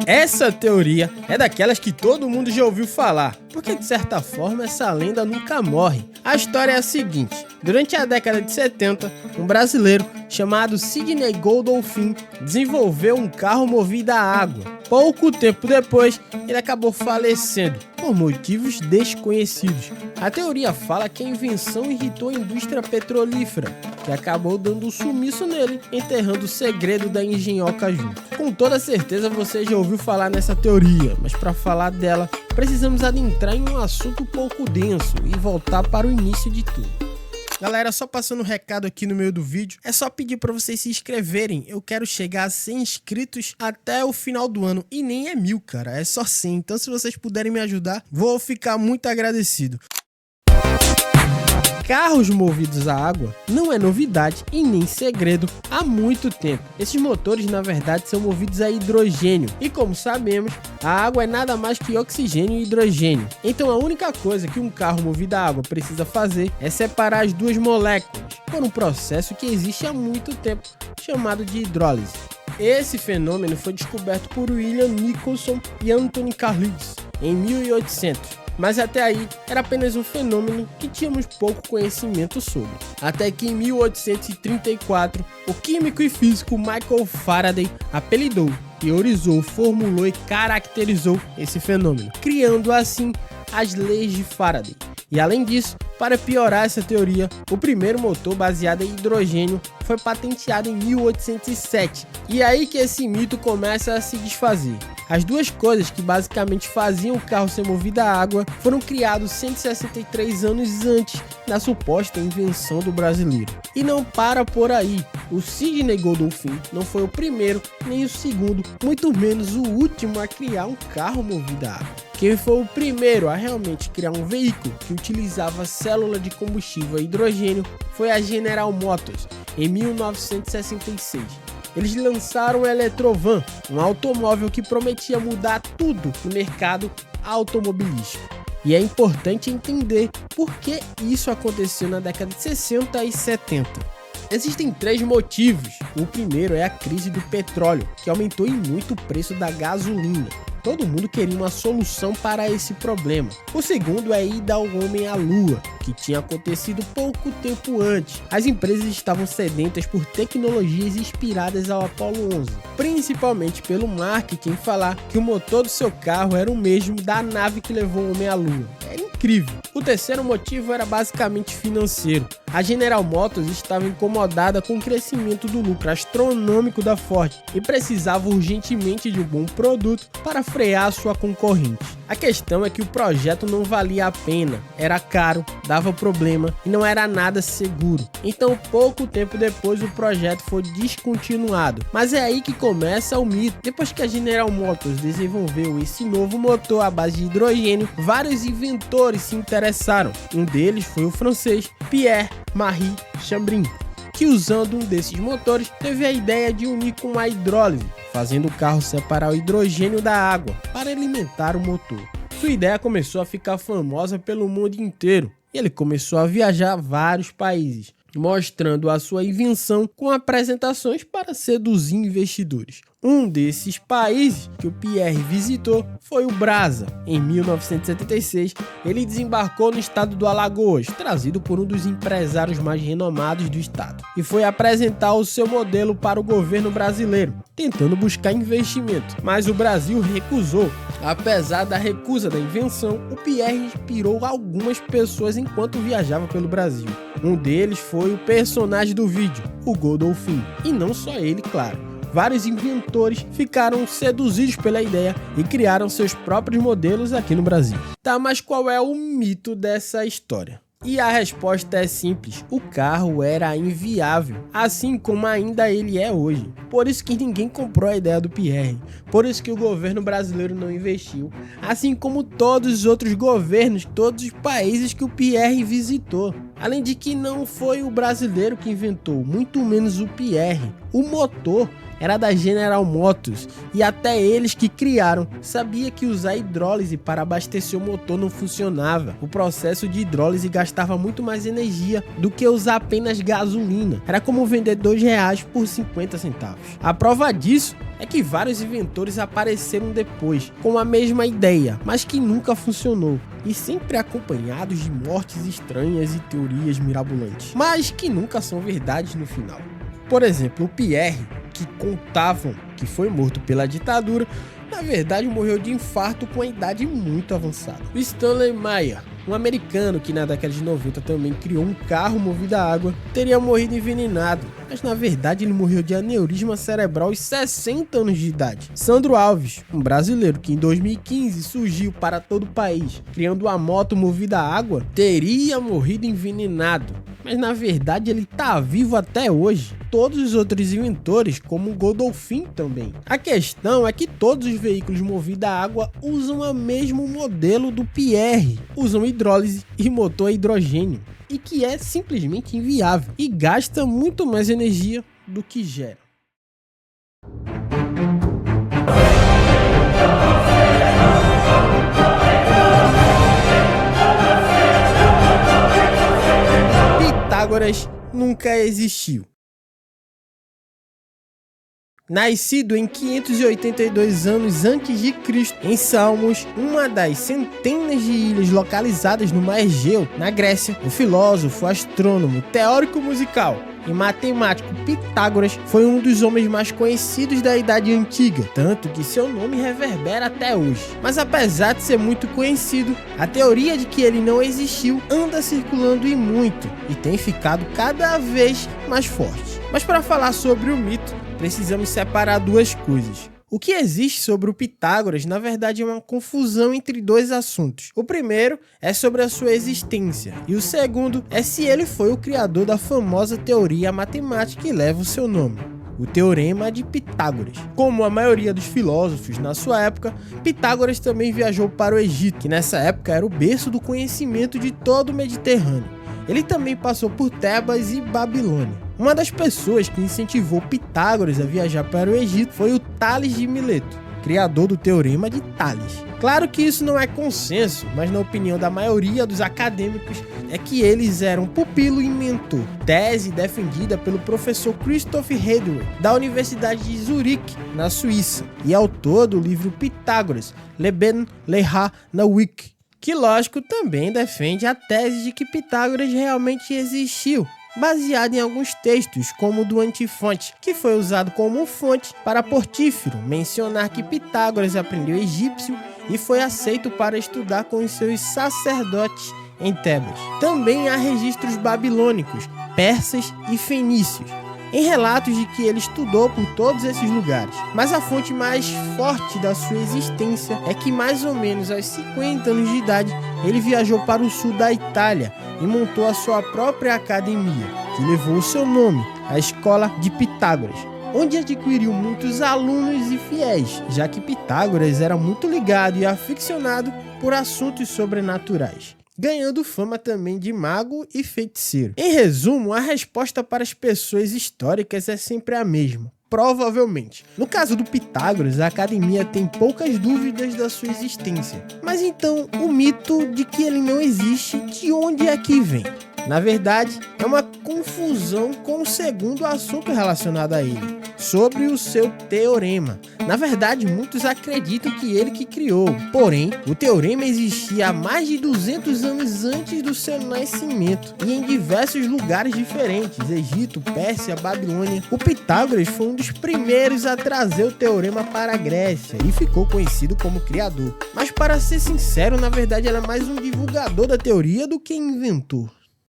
Essa teoria é daquelas que todo mundo já ouviu falar, porque de certa forma essa lenda nunca morre. A história é a seguinte: durante a década de 70, um brasileiro chamado Sidney Godolphin desenvolveu um carro movido a água. Pouco tempo depois, ele acabou falecendo por motivos desconhecidos. A teoria fala que a invenção irritou a indústria petrolífera, que acabou dando um sumiço nele, enterrando o segredo da engenhoca junto. Com toda certeza você já ouviu falar nessa teoria, mas para falar dela, precisamos adentrar em um assunto um pouco denso e voltar para o início de tudo. Galera, só passando um recado aqui no meio do vídeo, é só pedir para vocês se inscreverem. Eu quero chegar a 100 inscritos até o final do ano, e nem é 1000, cara, é só 100. Então se vocês puderem me ajudar, vou ficar muito agradecido. Carros movidos a água não é novidade e nem segredo há muito tempo. Esses motores, na verdade, são movidos a hidrogênio. E como sabemos, a água é nada mais que oxigênio e hidrogênio. Então a única coisa que um carro movido a água precisa fazer é separar as duas moléculas por um processo que existe há muito tempo, chamado de hidrólise. Esse fenômeno foi descoberto por William Nicholson e Anthony Carlisle em 1800. Mas até aí era apenas um fenômeno que tínhamos pouco conhecimento sobre. Até que em 1834, o químico e físico Michael Faraday apelidou, teorizou, formulou e caracterizou esse fenômeno, criando assim as leis de Faraday. E além disso, para piorar essa teoria, o primeiro motor baseado em hidrogênio foi patenteado em 1807. E é aí que esse mito começa a se desfazer. As duas coisas que basicamente faziam o carro ser movido a água foram criados 163 anos antes da suposta invenção do brasileiro. E não para por aí. O Sidney Godolphin não foi o primeiro, nem o segundo, muito menos o último a criar um carro movido a água. Quem foi o primeiro a realmente criar um veículo que utilizava célula de combustível a hidrogênio foi a General Motors, em 1966. Eles lançaram o Electrovan, um automóvel que prometia mudar tudo no mercado automobilístico. E é importante entender por que isso aconteceu na década de 60 e 70. Existem 3 motivos. O primeiro é a crise do petróleo, que aumentou em muito o preço da gasolina. Todo mundo queria uma solução para esse problema. O segundo é a ida ao homem à lua, que tinha acontecido pouco tempo antes. As empresas estavam sedentas por tecnologias inspiradas ao Apollo 11, principalmente pelo marketing falar que o motor do seu carro era o mesmo da nave que levou o homem à lua. Era incrível. O terceiro motivo era basicamente financeiro. A General Motors estava incomodada com o crescimento do lucro astronômico da Ford e precisava urgentemente de um bom produto para frear sua concorrente. A questão é que o projeto não valia a pena, era caro, dava problema e não era nada seguro. Então, pouco tempo depois, o projeto foi descontinuado. Mas é aí que começa o mito. Depois que a General Motors desenvolveu esse novo motor à base de hidrogênio, vários inventores se interessaram. Um deles foi o francês Pierre-Marie Chambrin, que usando um desses motores teve a ideia de unir com a hidrólise, fazendo o carro separar o hidrogênio da água para alimentar o motor. Sua ideia começou a ficar famosa pelo mundo inteiro e ele começou a viajar a vários países, mostrando a sua invenção com apresentações para seduzir investidores. Um desses países que o Pierre visitou foi o Brasa. Em 1976, ele desembarcou no estado do Alagoas, trazido por um dos empresários mais renomados do estado, e foi apresentar o seu modelo para o governo brasileiro, tentando buscar investimento, mas o Brasil recusou. Apesar da recusa da invenção, o Pierre inspirou algumas pessoas enquanto viajava pelo Brasil. Um deles foi o personagem do vídeo, o Godolphin, e não só ele, claro. Vários inventores ficaram seduzidos pela ideia e criaram seus próprios modelos aqui no Brasil. Tá, mas qual é o mito dessa história? E a resposta é simples: o carro era inviável, assim como ainda ele é hoje. Por isso que ninguém comprou a ideia do Pierre, por isso que o governo brasileiro não investiu, assim como todos os outros governos, todos os países que o Pierre visitou. Além de que não foi o brasileiro que inventou, muito menos o Pierre. O motor era da General Motors e até eles que criaram sabia que usar hidrólise para abastecer o motor não funcionava. O processo de hidrólise gastava muito mais energia do que usar apenas gasolina. Era como vender R$2 por 50 centavos. A prova disso é que vários inventores apareceram depois com a mesma ideia, mas que nunca funcionou, e sempre acompanhados de mortes estranhas e teorias mirabolantes, mas que nunca são verdades no final. Por exemplo, o Pierre, que contavam que foi morto pela ditadura, na verdade morreu de infarto com a idade muito avançada. O Stanley Meyer, um americano que na década de 90 também criou um carro movido a água, teria morrido envenenado, mas na verdade ele morreu de aneurisma cerebral aos 60 anos de idade. Sandro Alves, um brasileiro que em 2015 surgiu para todo o país, criando uma moto movida a água, teria morrido envenenado, mas na verdade ele tá vivo até hoje. Todos os outros inventores, como o Godolphin também. A questão é que todos os veículos movidos a água usam o mesmo modelo do Pierre, usam hidrólise e motor a hidrogênio, e que é simplesmente inviável e gasta muito mais energia do que gera. Pitágoras nunca existiu. Nascido em 582 anos antes de Cristo, em Samos, uma das centenas de ilhas localizadas no Mar Egeu, na Grécia, o filósofo, astrônomo, teórico musical e matemático Pitágoras foi um dos homens mais conhecidos da Idade Antiga, tanto que seu nome reverbera até hoje. Mas apesar de ser muito conhecido, a teoria de que ele não existiu anda circulando e muito, e tem ficado cada vez mais forte. Mas para falar sobre o mito, precisamos separar duas coisas. O que existe sobre o Pitágoras, na verdade, é uma confusão entre dois assuntos. O primeiro é sobre a sua existência, e o segundo é se ele foi o criador da famosa teoria matemática que leva o seu nome, o Teorema de Pitágoras. Como a maioria dos filósofos na sua época, Pitágoras também viajou para o Egito, que nessa época era o berço do conhecimento de todo o Mediterrâneo. Ele também passou por Tebas e Babilônia. Uma das pessoas que incentivou Pitágoras a viajar para o Egito foi o Tales de Mileto, criador do Teorema de Tales. Claro que isso não é consenso, mas na opinião da maioria dos acadêmicos é que eles eram pupilo e mentor, tese defendida pelo professor Christoph Hedwig, da Universidade de Zurique, na Suíça, e autor do livro Pitágoras, Leben Leha Nawik, que lógico também defende a tese de que Pitágoras realmente existiu, baseado em alguns textos, como o do Antifonte, que foi usado como fonte para Portífero mencionar que Pitágoras aprendeu egípcio e foi aceito para estudar com os seus sacerdotes em Tebas. Também há registros babilônicos, persas e fenícios, em relatos de que ele estudou por todos esses lugares. Mas a fonte mais forte da sua existência é que mais ou menos aos 50 anos de idade ele viajou para o sul da Itália e montou a sua própria academia, que levou o seu nome, a Escola de Pitágoras, onde adquiriu muitos alunos e fiéis, já que Pitágoras era muito ligado e aficionado por assuntos sobrenaturais, ganhando fama também de mago e feiticeiro. Em resumo, a resposta para as pessoas históricas é sempre a mesma: provavelmente. No caso do Pitágoras, a academia tem poucas dúvidas da sua existência. Mas então, o mito de que ele não existe, de onde é que vem? Na verdade, é uma confusão com o segundo assunto relacionado a ele, sobre o seu teorema. Na verdade, muitos acreditam que ele que criou. Porém, o teorema existia há mais de 200 anos antes do seu nascimento e em diversos lugares diferentes: Egito, Pérsia, Babilônia. O Pitágoras foi um dos primeiros a trazer o teorema para a Grécia e ficou conhecido como criador. Mas para ser sincero, na verdade, ele é mais um divulgador da teoria do que inventor.